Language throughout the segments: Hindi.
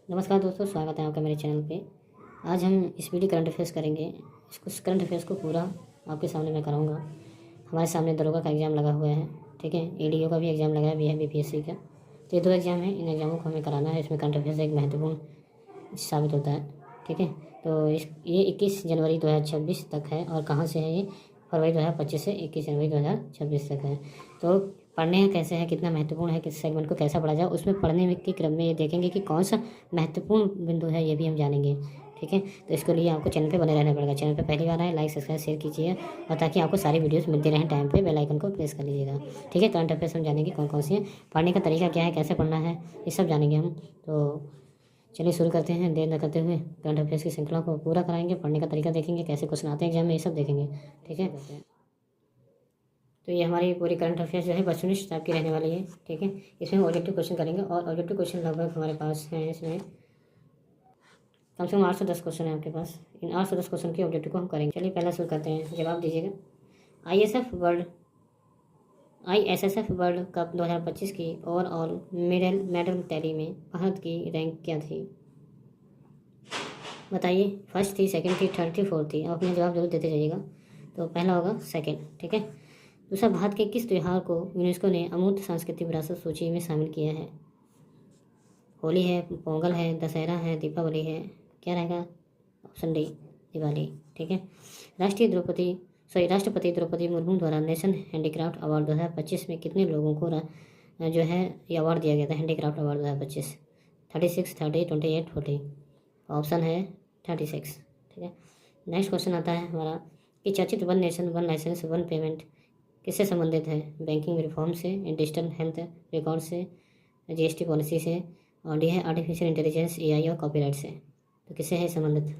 नमस्कार दोस्तों, स्वागत है आपका मेरे चैनल पे। आज हम स्पीडी करंट अफेयर्स करेंगे। इसको करंट अफेयर्स को पूरा आपके सामने मैं कराऊंगा। हमारे सामने दरोगा का एग्ज़ाम लगा हुआ है, ठीक है। एडीओ का भी एग्ज़ाम लगा है, बीपीएससी का। तो ये दो एग्ज़ाम है, इन एग्ज़ामों को हमें कराना है। इसमें करंट अफेयर्स एक महत्वपूर्ण साबित होता है, ठीक है। तो ये 21 जनवरी 2026 तक है। और कहाँ से है? ये फरवरी 2025 से 21 जनवरी 2026 तक है। तो पढ़ने कैसे है, कितना महत्वपूर्ण है, किस सेगमेंट को कैसा पढ़ा जाए, उसमें पढ़ने में के क्रम में ये देखेंगे कि कौन सा महत्वपूर्ण बिंदु है, ये भी हम जानेंगे, ठीक है। तो इसके लिए आपको चैनल पे बने रहना पड़ेगा। चैनल पे पहली बार आए, लाइक सब्सक्राइब शेयर कीजिए, और ताकि आपको सारी वीडियोस मिलती रहें टाइम पे, बेल आइकन को प्रेस कर लीजिएगा, ठीक है। करंट अफेयर्स हम जानेंगे कौन कौन सी है, पढ़ने का तरीका क्या है, कैसे पढ़ना है, ये सब जानेंगे हम। तो चलिए शुरू करते हैं, देर न करते हुए। करंट अफेयर्स की श्रृंखला को पूरा कराएंगे, पढ़ने का तरीका देखेंगे, कैसे क्वेश्चन आते हैं एग्जाम में, ये सब देखेंगे, ठीक है। तो ये हमारी पूरी करंट अफेयर्स जो है 25 टाइप की रहने वाली है, ठीक है। इसमें हम ऑब्जेक्टिव क्वेश्चन करेंगे, और ऑब्जेक्टिव क्वेश्चन लगभग हमारे पास हैं। इसमें कम से कम 8 से 10 क्वेश्चन है आपके पास। इन 8 से 10 क्वेश्चन के ऑब्जेक्टिव को हम करेंगे। चलिए पहला शुरू करते हैं, जवाब दीजिएगा। आईएसएसएफ वर्ल्ड कप 2025 की ओवरऑल मेडल टैली में भारत की रैंक क्या थी? बताइए। फर्स्ट थी, सेकंड थी, थर्ड थी, फोर्थ थी। आप अपना जवाब जरूर देते जाइएगा। तो पहला होगा सेकंड, ठीक है। दूसरा, भारत के किस त्यौहार को यूनेस्को ने अमूर्त सांस्कृतिक विरासत सूची में शामिल किया है? होली है, पोंगल है, दशहरा है, दीपावली है, क्या रहेगा? ऑप्शन डी, दिवाली, ठीक है। राष्ट्रपति द्रौपदी मुर्मू द्वारा नेशनल हैंडीक्राफ्ट अवार्ड 2025 में कितने लोगों को जो है ये अवार्ड दिया गया था? Handicraft award 2025 36, 30, 28, 40। ऑप्शन है 36, ठीक है। नेक्स्ट क्वेश्चन आता है हमारा कि चर्चित one nation one licence one payment किससे संबंधित है? बैंकिंग रिफॉर्म से, डिजिटल हेल्थ रिकॉर्ड से, जीएसटी पॉलिसी से, और डी है आर्टिफिशियल इंटेलिजेंस, एआई और कॉपीराइट से। तो किससे है संबंधित?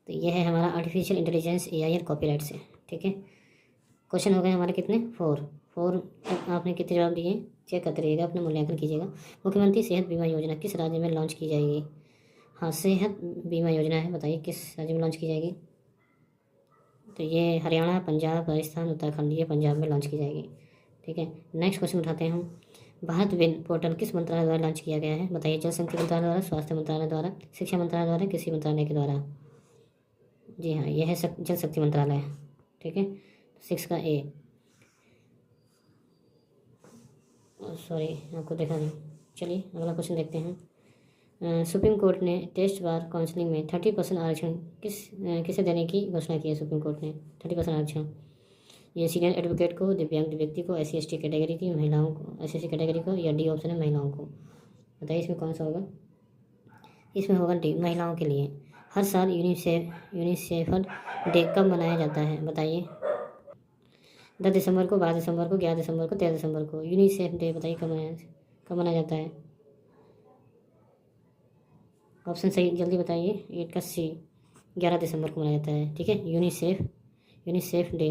तो ये है हमारा आर्टिफिशियल इंटेलिजेंस, एआई और कॉपीराइट से, ठीक है। क्वेश्चन हो गए हमारे कितने? 4 आपने कितने जवाब दिए? चेक करते रहिएगा, अपना मूल्यांकन कीजिएगा। मुख्यमंत्री सेहत बीमा योजना किस राज्य में लॉन्च की जाएगी? हाँ, सेहत बीमा योजना है, बताइए किस राज्य में लॉन्च की जाएगी? तो ये हरियाणा, पंजाब, राजस्थान, उत्तराखंड, ये पंजाब में लॉन्च की जाएगी, ठीक है। नेक्स्ट क्वेश्चन उठाते हैं हम। भारत विन पोर्टल किस मंत्रालय द्वारा लॉन्च किया गया है? बताइए। जल शक्ति मंत्रालय द्वारा, स्वास्थ्य मंत्रालय द्वारा, शिक्षा मंत्रालय द्वारा, कृषि मंत्रालय के द्वारा? जी हाँ, यह है जल शक्ति मंत्रालय, ठीक है। 6 का ए, सॉरी आपको देखा नहीं। चलिए अगला क्वेश्चन देखते हैं। सुप्रीम कोर्ट ने टेस्ट बार काउंसलिंग में 30% आरक्षण किसे देने की घोषणा की है? सुप्रीम कोर्ट ने 30% आरक्षण। ये सीनियर एडवोकेट को, दिव्यांग व्यक्ति को, SC/ST कैटेगरी की महिलाओं को, SC कैटेगरी को, या डी ऑप्शन है महिलाओं को? बताइए इसमें कौन सा होगा? इसमें होगा डी, महिलाओं के लिए। हर साल यूनिसेफ डे कब मनाया जाता है? बताइए। 10 दिसंबर को, 12 दिसंबर को, 11 दिसंबर को, 13 दिसंबर को। यूनिसेफ डे बताइए कब मनाया जाता है? ऑप्शन सही जल्दी बताइए। 8 का सी, 11 दिसंबर को मनाया जाता है, ठीक है। UNICEF day.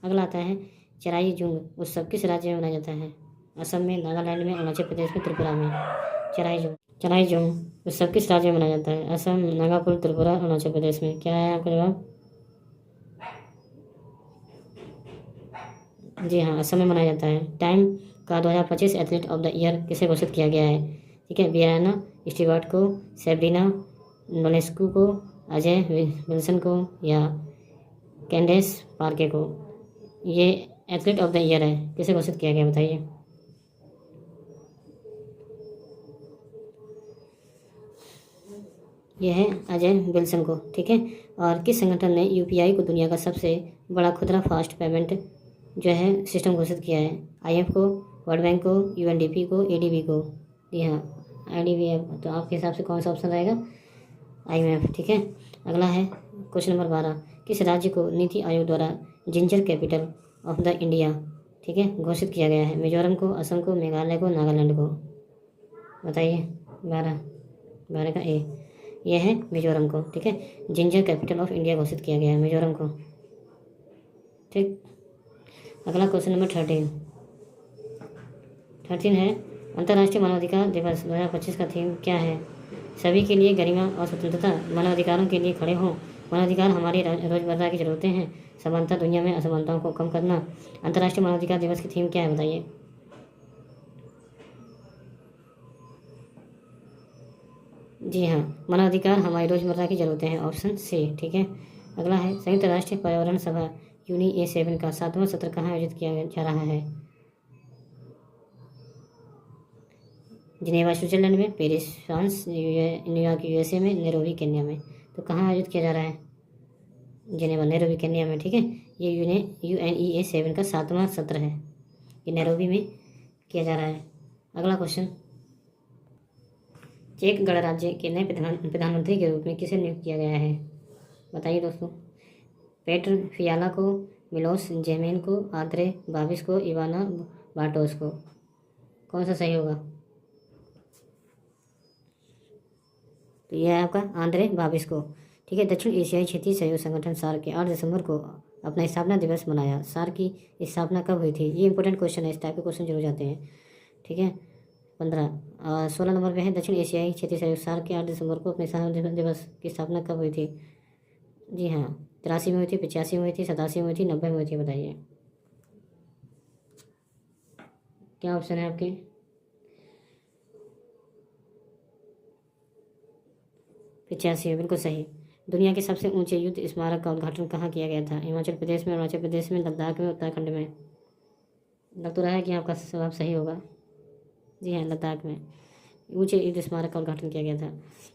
अगला आता है चराई-जुंग उत्सव किस राज्य में मनाया जाता है? असम में, नागालैंड में, अरुणाचल प्रदेश में, त्रिपुरा में। चराई-जुंग उत्सव किस राज्य में मनाया जाता है? असम, नागापुर, त्रिपुरा, अरुणाचल प्रदेश में। क्या है आपका जवाब? जी हाँ, असम में मनाया जाता है। टाइम का 2025 एथलीट ऑफ द ईयर किसे घोषित किया गया है? ठीक है, ब्रियाना स्टीवर्ट को, सेब्रिना नोलेस्कू को, अजय विल्सन को, या कैंडेस पार्के को? ये एथलीट ऑफ द ईयर है, किसे घोषित किया गया बताइए? यह है अजय विल्सन को, ठीक है। और किस संगठन ने यूपीआई को दुनिया का सबसे बड़ा खुदरा फास्ट पेमेंट जो है सिस्टम घोषित किया है? IMF को, वर्ल्ड बैंक को, UNDP को, ADB को? जी हाँ, IDB। तो आपके हिसाब से कौन सा ऑप्शन रहेगा? IMF, ठीक है। अगला है क्वेश्चन नंबर 12। किस राज्य को नीति आयोग द्वारा ginger capital of the India, ठीक है, घोषित किया गया है? मिजोरम को, असम को, मेघालय को, नागालैंड को? बताइए। 12 का ए, यह है मिजोरम को, ठीक है। जिंजर कैपिटल ऑफ इंडिया घोषित किया गया है मिजोरम को, ठीक। अगला क्वेश्चन नंबर 13 है अंतर्राष्ट्रीय मानवाधिकार दिवस 2025 का थीम क्या है? सभी के लिए गरिमा और स्वतंत्रता, मानवाधिकारों के लिए खड़े हों, मानवाधिकार हमारी रोजमर्रा की जरूरतें हैं, समानता दुनिया में असमानताओं को कम करना। अंतर्राष्ट्रीय मानवाधिकार दिवस की थीम क्या है बताइए? जी हाँ, मानवाधिकार हमारी रोज़मर्रा की ज़रूरतें हैं, ऑप्शन सी। ठीक है, अगला है संयुक्त राष्ट्र पर्यावरण सभा UNEA7 का 7वां सत्र कहाँ आयोजित किया जा रहा है? जिनेवा स्विट्जरलैंड में, पेरिस फ्रांस, न्यूयॉर्क USA में, नैरोबी केन्या में। तो कहाँ आयोजित किया जा रहा है? जिनेवा, नैरोबी केन्या में। ठीक है, ये UNEA7 का 7वां सत्र है, ये नैरोबी में किया जा रहा है। अगला क्वेश्चन, चेक गणराज्य के नए प्रधानमंत्री के रूप में किसे नियुक्त किया गया है? बताइए दोस्तों। पेट्र फियाला को, मिलोस जेमेन को, आंद्रे बाबिस को, इवाना बार्टोस को। कौन सा सही होगा? तो यह है आपका आंद्रे बाबिस को। ठीक है, दक्षिण एशियाई क्षेत्रीय सहयोग संगठन सार्क के 8 दिसंबर को अपना स्थापना दिवस मनाया। सार्क की स्थापना कब हुई थी? ये इंपॉर्टेंट क्वेश्चन है, इस टाइप के क्वेश्चन जरूर जाते हैं। ठीक है, 16 नंबर पे है दक्षिण एशियाई क्षेत्रीय सहयोग सार्क के 8 दिसंबर को अपने स्थापना दिवस की स्थापना कब हुई थी? जी हाँ, 83 में हुई थी, 85 में हुई थी, 87 में हुई थी, 90 में हुई थी। बताइए क्या ऑप्शन है आपके? 85 है, बिल्कुल सही। दुनिया के सबसे ऊंचे युद्ध स्मारक का उद्घाटन कहाँ किया गया था? हिमाचल प्रदेश में, अरुणाचल प्रदेश में, लद्दाख में, उत्तराखंड में। लग तो रहा है कि आपका जवाब सही होगा। जी हाँ, लद्दाख में ऊंचे युद्ध स्मारक का उद्घाटन किया गया था।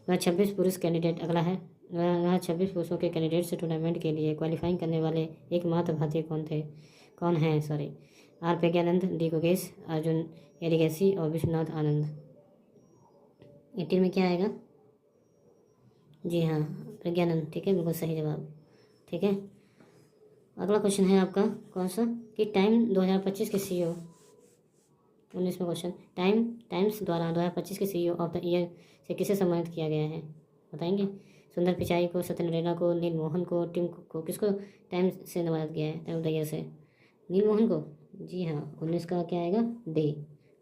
वह 26 पुरुष कैंडिडेट, अगला है, वह 26 पुरुषों के कैंडिडेट से टूर्नामेंट के लिए क्वालिफाइंग करने वाले एकमात्र भारतीय कौन हैं? Sorry, R Praggnanandhaa, D Gukesh, Arjun Erigaisi और विश्वनाथ आनंद। 18 में क्या आएगा? जी हाँ, प्रज्ञानंद। ठीक है, बिल्कुल सही जवाब। ठीक है, अगला क्वेश्चन है आपका कौन सा, कि टाइम 2025 के CEO, 19वां क्वेश्चन, टाइम्स द्वारा 2025 के CEO ऑफ द ईयर से किसे सम्मानित किया गया है? बताएंगे। सुंदर पिचाई को, सत्य नरेला को, नील मोहन को, टिम कुक को। किसको टाइम्स से नवाजा गया है, टाइम ऑफ द ईयर से? नील मोहन को। जी हाँ, 19 का क्या आएगा? डी,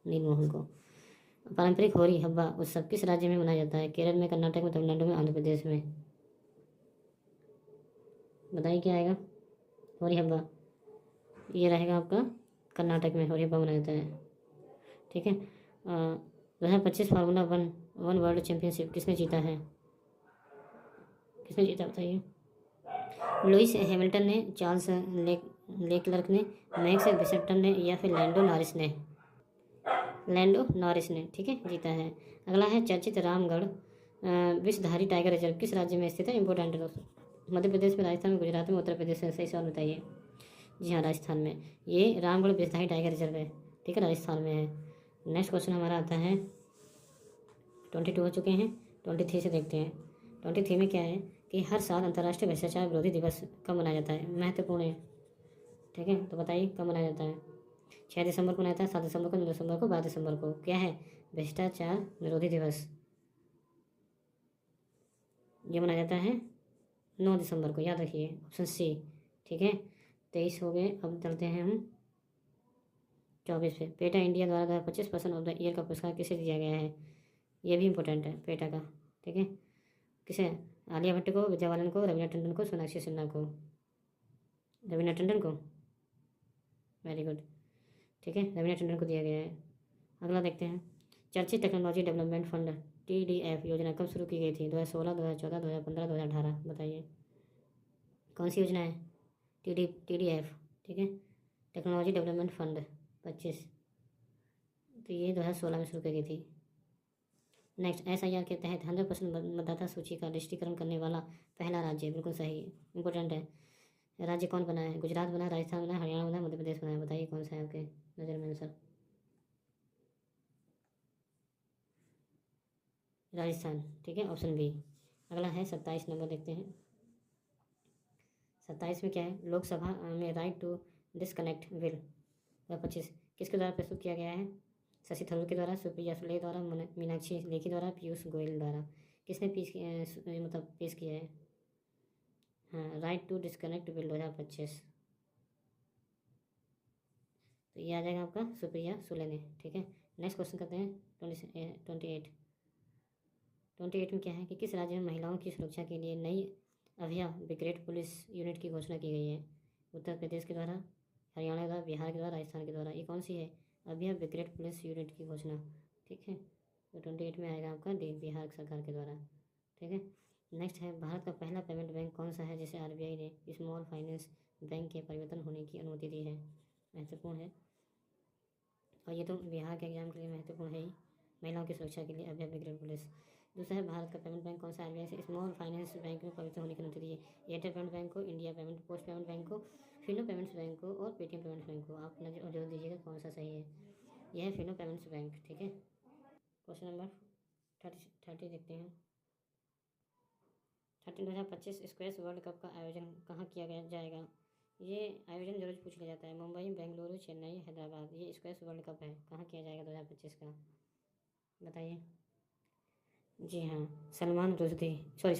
नील मोहन को। पारंपरिक होली हब्बा उत्सव किस राज्य में मनाया जाता है? केरल में, कर्नाटक में, तमिलनाडु में, आंध्र प्रदेश में। बताइए क्या आएगा? होली हब्बा, ये रहेगा आपका कर्नाटक में होली हब्बा मनाया जाता है। ठीक है, 2025 फार्मूला वन वर्ल्ड चैंपियनशिप किसने जीता है? किसने जीता बताइए। लुइस हैमिल्टन ने, चार्ल्स लेक्लर्क ने, मैक्स वर्स्टैपेन ने, या फिर लैंडो नॉरिस ने? लैंडो नॉरिस ने। ठीक है, जीता है। अगला है चर्चित रामगढ़ विषधारी टाइगर रिजर्व किस राज्य में स्थित है? इंपॉर्टेंट है दोस्तों। मध्य प्रदेश में, राजस्थान में, गुजरात में, उत्तर प्रदेश में। सही सवाल बताइए। जी हाँ, राजस्थान में। ये रामगढ़ विषधारी टाइगर रिजर्व है। ठीक है, राजस्थान में है। नेक्स्ट क्वेश्चन हमारा आता है, 22 हो चुके हैं, 23 से देखते हैं। 23 में क्या है कि हर साल अंतर्राष्ट्रीय भ्रष्टाचार विरोधी दिवस कब मनाया जाता है? महत्वपूर्ण है। ठीक है, तो बताइए कब मनाया जाता है? 6 दिसंबर को मनाया जाता है, 7 दिसंबर को, 9 दिसंबर को, 12 दिसंबर को। क्या है? भ्रष्टाचार विरोधी दिवस। ये मनाया जाता है 9 दिसंबर को, याद रखिए, ऑप्शन सी। ठीक है, 23 हो गए। अब चलते हैं हम 24 पे। पेटा इंडिया द्वारा 2025 पर्सन ऑफ द ईयर का पुरस्कार किसे दिया गया है? ये भी इंपॉर्टेंट है, पेटा का। ठीक है, किसे? आलिया भट्ट को, विद्या बालन को, रवीना टंडन को, सोनाक्षी सिन्हा को। रवीना टंडन को, वेरी गुड। ठीक है, रवीना टंडन को दिया गया है। अगला देखते हैं, चर्चित टेक्नोलॉजी डेवलपमेंट फंड TDF योजना कब शुरू की गई थी? 2016, 2014, 2015, 2018। बताइए कौन सी योजना है? TDF। ठीक है, टेक्नोलॉजी डेवलपमेंट फंड 25, तो ये 2016 में शुरू की गई थी। नेक्स्ट, SIR के तहत 100% मतदाता सूची का डिजिटीकरण करने वाला पहला राज्य। बिल्कुल सही, इंपॉर्टेंट है। राज्य कौन बना है? गुजरात बना, राजस्थान बना, हरियाणा बना, मध्य प्रदेश बना है। बताइए कौन सा है आपके नज़र में आंसर? राजस्थान। ठीक है, ऑप्शन बी। अगला है 27 नंबर, देखते हैं। 27 में क्या है? लोकसभा में राइट टू डिसकनेक्ट बिल 2025 किसके द्वारा प्रस्तुत किया गया है? शशि थरूर के द्वारा, सुप्रिया सुले द्वारा, मीनाक्षी लेखी द्वारा, पीयूष गोयल द्वारा। किसने पेश किया है? हाँ, राइट टू डिसकनेक्ट बिल 2025। तो ये आ जाएगा आपका सुप्रिया सुले ने। ठीक है, नेक्स्ट क्वेश्चन करते हैं 28। 28 में क्या है कि किस राज्य में महिलाओं की सुरक्षा के लिए नई अभया ब्रिगेड पुलिस यूनिट की घोषणा की गई है? उत्तर प्रदेश के द्वारा, हरियाणा के द्वारा, बिहार के द्वारा, राजस्थान के द्वारा। ये कौन सी है? अभया ब्रिगेड पुलिस यूनिट की घोषणा। ठीक है, तो 28 में आएगा आपका बिहार सरकार के द्वारा। ठीक है। नेक्स्ट है, भारत का पहला पेमेंट बैंक कौन सा है जिसे आरबीआई ने स्मॉल फाइनेंस बैंक के परिवर्तन होने की अनुमति दी है? महत्वपूर्ण है, और ये तो बिहार के एग्जाम के लिए महत्वपूर्ण है ही, महिलाओं की सुरक्षा के लिए अभ्यर्थी ग्रेड पुलिस। दूसरा है, भारत का पेमेंट बैंक कौन सा आरबीआई से स्मॉल फाइनेंस बैंक में परिवर्तन होने की अनुमति दी है? एयरटेल पेमेंट बैंक को, India payment post payment bank को, फिनो पेमेंट्स बैंक को और पेटीएम पेमेंट्स बैंक को। आप नजर जोर दीजिएगा कौन सा सही है। यह है फिनो पेमेंट्स बैंक। ठीक है। क्वेश्चन नंबर 30 देखते हैं। 2025 स्क्वैश वर्ल्ड कप का आयोजन कहाँ किया जाएगा? ये आयोजन जरूर पूछ लिया जाता है। मुंबई, बेंगलुरु, चेन्नई, हैदराबाद। ये स्क्वैश वर्ल्ड कप है, कहाँ किया जाएगा 2025 का? बताइए। जी हाँ, सलमान रुश्दी, सॉरी,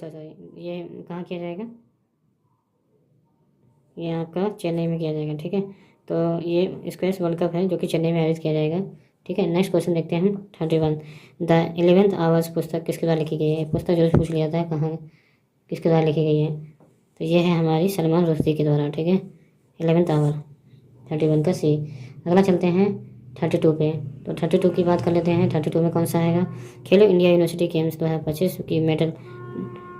ये कहाँ किया जाएगा? ये आपका चेन्नई में किया जाएगा। ठीक है। तो ये स्क्वैश वर्ल्ड कप है जो कि चेन्नई में आयोजित किया जाएगा। ठीक है। नेक्स्ट क्वेश्चन देखते हैं हम 31। द 11th आवर्स पुस्तक किसके द्वारा लिखी गई है? पुस्तक जरूर पूछ लिया जाता है, कहाँ किसके द्वारा लिखी गई है? तो ये है हमारी सलमान रुश्दी के द्वारा। ठीक है। 11th आवर 31 का सी। अगला चलते हैं 32 पे। तो 32 की बात कर लेते हैं। 32 में कौन सा आएगा? खेलो इंडिया यूनिवर्सिटी गेम्स 2025 की मेडल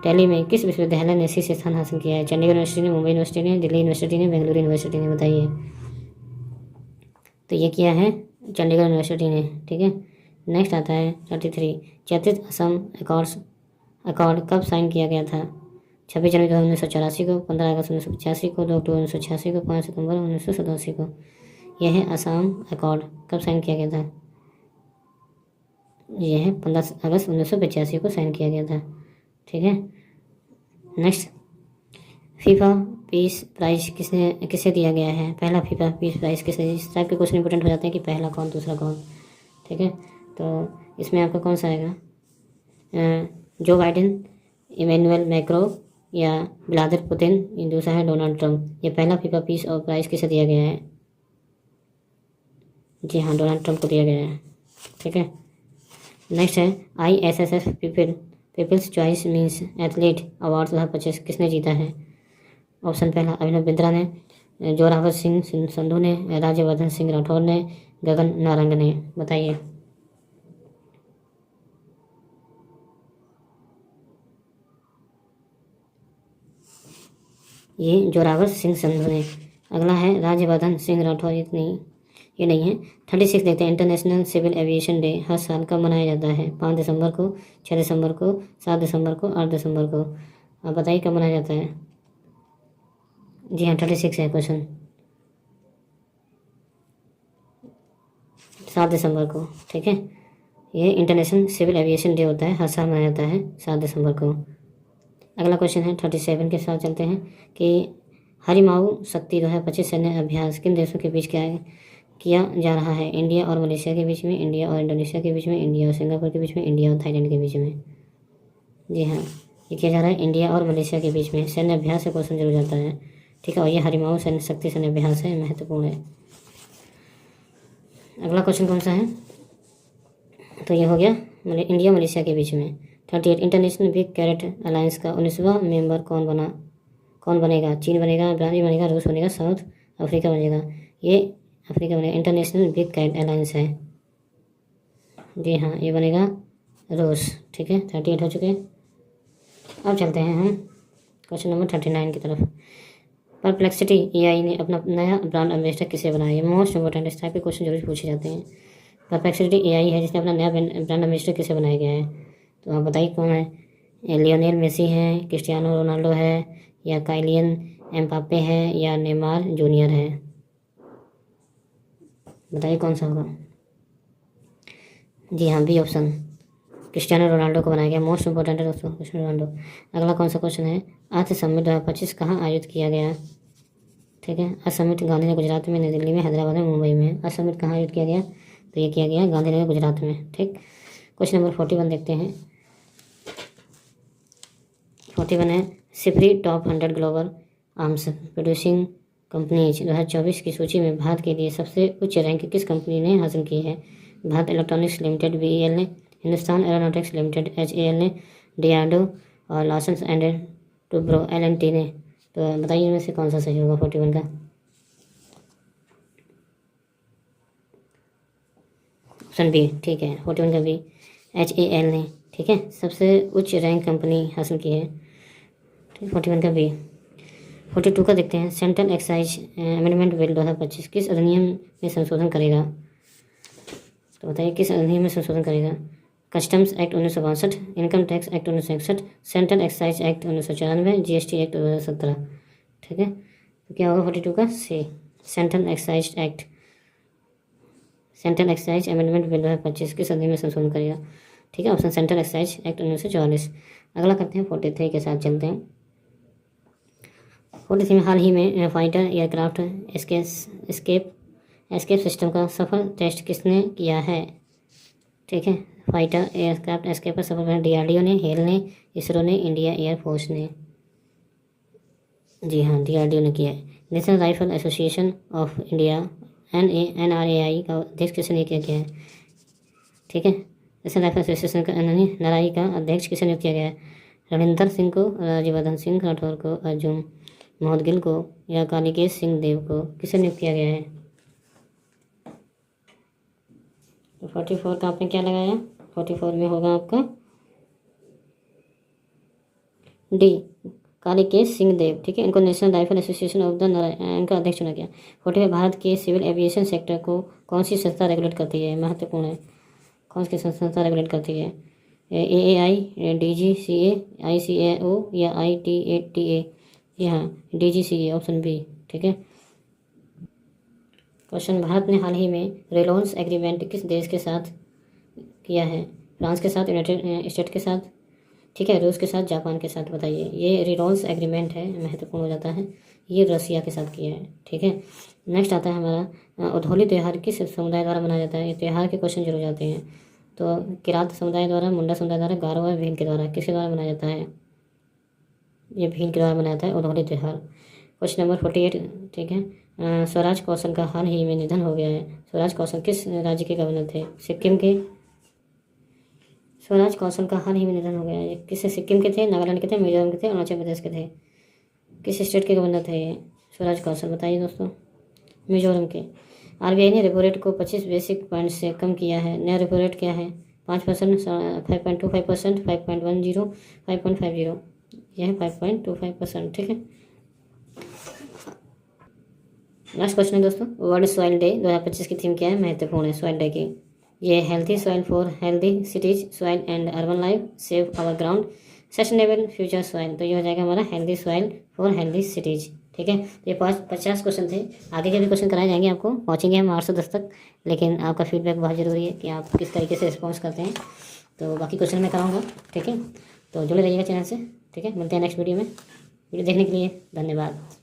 टैली में किस विश्वविद्यालय ने शीर्ष स्थान हासिल किया है? चंडीगढ़ यूनिवर्सिटी ने, मुंबई यूनिवर्सिटी ने, दिल्ली यूनिवर्सिटी ने, बेंगलुरु यूनिवर्सिटी ने। बताइए। तो ये किया है चंडीगढ़ यूनिवर्सिटी ने। ठीक है। नेक्स्ट आता है 33। 34 असम अकॉर्ड कब साइन किया गया था? 26 जनवरी 1984 को, 15 अगस्त 1985 को, 2 अक्टूबर 1986 को, 5 सितंबर 1987 को। यह है असम अकॉर्ड, कब साइन किया गया था? यह है 15 अगस्त 1985 को साइन किया गया था। ठीक है। नेक्स्ट, फीफा पीस प्राइज किसे दिया गया है? पहला फीफा पीस प्राइज किसे? इस टाइप के क्वेश्चन इंपॉर्टेंट हो जाते हैं कि पहला कौन, दूसरा कौन। ठीक है। तो इसमें आपका कौन सा आएगा? जो बाइडेन, इमैनुअल मैक्रो या व्लादिमीर पुतिन। दूसरा है डोनाल्ड ट्रंप। ये पहला फीफा पीस और प्राइज किसे दिया गया है? जी हाँ, डोनाल्ड ट्रंप को दिया गया है। ठीक है। नेक्स्ट है ISSF people's choice means athlete award 2025 किसने जीता है? ऑप्शन पहला अभिनव बिंद्रा ने, जोरावर सिंह संधू ने, राज्यवर्धन सिंह राठौर ने, गगन नारंग ने। बताइए। ये जोरावर सिंह संधू ने। अगला है राज्यवर्धन सिंह राठौर। ये नहीं है। 36 देखते हैं। इंटरनेशनल सिविल एविएशन डे हर साल कब मनाया जाता है? 5 दिसंबर को, 6 दिसंबर को, 7 दिसंबर को, 8 दिसंबर को। आप बताइए कब मनाया जाता है? जी हाँ, 36 है क्वेश्चन, 7 दिसंबर को। ठीक है। ये इंटरनेशनल सिविल एविएशन डे होता है, हर साल मनाया जाता है 7 दिसंबर को। अगला क्वेश्चन है 37 के साथ चलते हैं कि हरिमाऊ शक्ति 2025 सैन्य अभ्यास किन देशों के बीच किया जा रहा है? इंडिया और मलेशिया के बीच में, इंडिया और इंडोनेशिया के बीच में, इंडिया और सिंगापुर के बीच में, इंडिया और थाईलैंड के बीच में। जी हाँ, ये किया जा रहा है इंडिया और मलेशिया के बीच में। सैन्य अभ्यास से क्वेश्चन जरूर जाता है। ठीक है। और ये हरिमाऊ सैन्य शक्ति सैन्य अभ्यास है, महत्वपूर्ण है। अगला क्वेश्चन कौन सा है? तो ये हो गया इंडिया मलेशिया के बीच में। 38 इंटरनेशनल बिग कैरेट अलायंस का 19वां मेंबर कौन बनेगा? चीन बनेगा, ब्राज़ील बनेगा, रूस बनेगा, साउथ अफ्रीका बनेगा। ये अफ्रीका बनेगा। इंटरनेशनल बिग कैरेट अलायंस है। जी हाँ, ये बनेगा रूस। ठीक है। 38 हो चुके हैं। अब चलते हैं हम क्वेश्चन नंबर 39 की तरफ। परप्लेक्सिटी AI ने अपना नया ब्रांड एम्बेसडर किसे बनाया? ये मोस्ट इंपॉर्टेंट, इस टाइप के क्वेश्चन जरूर पूछे जाते हैं। परप्लेक्सिटी AI है जिसने अपना नया ब्रांड एम्बेसडर किसे बनाया गया है? तो आप बताइए कौन है? लियोनेल मेसी है, क्रिस्टियानो रोनाल्डो है, या काइलियन एम्बाप्पे है, या नेमार जूनियर है? बताइए कौन सा होगा? जी हाँ, बी ऑप्शन, क्रिस्टियानो रोनाल्डो को बनाया गया। मोस्ट इंपॉर्टेंट है दोस्तों क्रिस्टियानो रोनाल्डो। अगला कौन सा क्वेश्चन है? अर्थ समिट 2025 कहाँ आयोजित किया गया? ठीक है। अर्थ समिट गांधीनगर गुजरात में, नई दिल्ली में, हैदराबाद में, मुंबई में। अर्थ समिट कहाँ आयोजित किया गया? तो ये किया गया गांधीनगर गुजरात में। ठीक। क्वेश्चन नंबर 41 देखते हैं। 41 है SIPRI top 100 global arms producing companies 2024 की सूची में भारत के लिए सबसे उच्च रैंक किस कंपनी ने हासिल की है? भारत इलेक्ट्रॉनिक्स लिमिटेड BEL ने, हिंदुस्तान एरोनॉटिक्स लिमिटेड HAL ने, DRDO और लार्सन एंड टुब्रो LNT ने। तो बताइए इनमें से कौन सा सही होगा 41 का? Option B. ठीक है, 41 का बी। HAL ने, ठीक है, सबसे उच्च रैंक कंपनी हासिल की है। 41 का बी। 42 का देखते हैं, सेंट्रल एक्साइज अमेंडमेंट बिल 2025 किस अधिनियम में संशोधन करेगा? तो बताइए किस अधिनियम में संशोधन करेगा? Customs act 1962, income tax act 1961, central excise act 1994, GST act 2017, ठीक है। तो क्या होगा 42 का C, central excise act. Central excise amendment bill 2025 किस अधिनियम में संशोधन करेगा? ठीक है, ऑप्शन सेंट्रल एक्साइज एक्ट 1944। अगला करते हैं 43 के साथ चलते हैं। 43 में हाल ही में फाइटर एयरक्राफ्ट एस्केप सिस्टम का सफल टेस्ट किसने किया है? ठीक है, फाइटर एयरक्राफ्ट एस्केप का सफल DRDO ने, हेल ने, इसरो ने, इंडिया एयरफोर्स ने। जी हाँ, DRDO ने किया है। National rifle association of India NRAI का अध्यक्ष किसने नियुक्त किया है? ठीक है, नेशनल राइफल एसोसिएशन का NRAI का अध्यक्ष किसे नियुक्त किया गया है? रणविंदर सिंह को, राज्यवर्धन सिंह राठौर को, अर्जुन मोहदगिल को या कालिकेश सिंह देव को किसे नियुक्त किया गया है? तो 44 का आपने क्या लगाया? 44 में होगा आपका डी, कालिकेश सिंह देव, ठीक है। इनको national rifle association of the इनका अध्यक्ष चुना गया। 45 भारत के सिविल एविएशन सेक्टर को कौन सी संस्था रेगुलेट करती है? महत्वपूर्ण है, कौन सी संस्था रेगुलेट करती है? AAI, DGCA, ICAO या ITATA? यहाँ DGCA, ऑप्शन बी, ठीक है। क्वेश्चन, भारत ने हाल ही में रिलायंस एग्रीमेंट किस देश के साथ किया है? फ्रांस के साथ, यूनाइटेड स्टेट के साथ, ठीक है, रूस के साथ, जापान के साथ। बताइए, ये रिलायंस एग्रीमेंट है, महत्वपूर्ण हो जाता है, ये रसिया के साथ किया है, ठीक है। नेक्स्ट आता है हमारा उधौली त्यौहार किस समुदाय द्वारा मनाया जाता है? ये त्यौहार के क्वेश्चन जरूर जाते हैं। तो किरात समुदाय द्वारा, मुंडा समुदाय द्वारा, गारो व भील के द्वारा, किसके द्वारा मनाया जाता है? ये भील के द्वारा मनाया जाता है उधौली त्यौहार। क्वेश्चन नंबर 48, ठीक है। स्वराज कौशल का हाल ही में निधन हो गया है। स्वराज कौशल किस राज्य के गवर्नर थे? सिक्किम के। स्वराज कौशल का हाल ही में निधन हो गया है, किससे? सिक्किम के थे, नागालैंड के थे, मिजोरम के थे, अरुणाचल प्रदेश के थे। किस स्टेट के गवर्नर थे ये स्वराज कौशल? बताइए दोस्तों, मिजोरम के। RBI ने रेपो रेट को 25 बेसिक पॉइंट से कम किया है। नया रेपो रेट क्या है? 5%, 5.25%, 5.10, 5.50, यह है 5.25%, ठीक है। लास्ट क्वेश्चन है दोस्तों, वर्ल्ड सॉइल डे 2025 की थीम क्या है? महत्वपूर्ण है सॉइल डे की। ये healthy soil for healthy cities, soil and urban life, save our ground, sustainable future soil. तो ये हो जाएगा हमारा healthy soil for healthy cities, ठीक है। तो ये 50 क्वेश्चन थे। आगे के भी क्वेश्चन कराए जाएंगे, आपको पहुँचेंगे हम 810 तक, लेकिन आपका फीडबैक बहुत ज़रूरी है कि आप किस तरीके से रिस्पॉन्स करते हैं। तो बाकी क्वेश्चन मैं कराऊँगा, ठीक है। तो जुड़े रहिएगा चैनल से, ठीक है। मिलते हैं नेक्स्ट वीडियो में। वीडियो देखने के लिए धन्यवाद।